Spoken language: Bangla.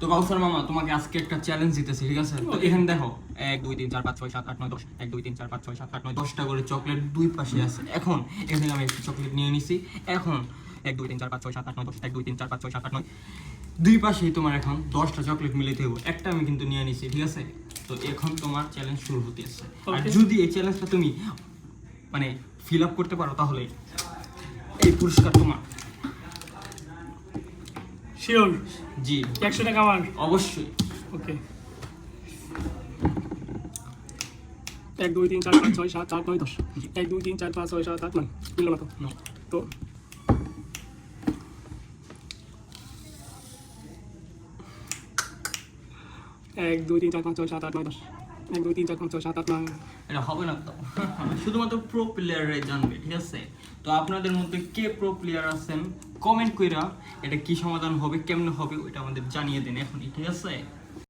তো কাউসার মামা তোমাকে আজকে একটা চ্যালেঞ্জ দিতেছি, ঠিক আছে? তো এখানে দেখো 1 2 3 4 5 6 7 8 9 10 1 2 3 4 5 6 7 8 9 10টা করে চকলেট দুই পাশে আছে। এখন এখান থেকে আমি একটা চকলেট নিয়ে নিছি। এখন 1 2 3 4 5 6 7 8 9 10 1 2 3 4 5 6 7 8 9 দুই পাশেই তোমার এখন 10টা চকলেট মিলাইতে হবে। একটা আমি কিন্তু নিয়ে নিছি, ঠিক আছে? তো এখন তোমার চ্যালেঞ্জ শুরু হতেছে। আর যদি এই চ্যালেঞ্জটা তুমি মানে ফিল আপ করতে পারো তাহলে এই পুরস্কার তোমার। শিওর? জি 100 টাকা আমার। অবশ্যই। ওকে 1 2 3 4 5 6 7 8 9 10 1 2 3 4 5 6 7 8 9 মিললো না তো? No. তো 1 2 3 4 5 6 7 8 9 10 1 2 3 4 5 6 7 8 9 এটা হবে না তো। শুধুমাত্র প্রো প্লেয়াররাই জানবে, ঠিক আছে? তো আপনাদের মধ্যে কে প্রো প্লেয়ার আছেন কমেন্ট কইরা এটা কি সমাধান হবে কেমনে হবে ওইটা আমাদের জানিয়ে দিন এখনই, ঠিক আছে?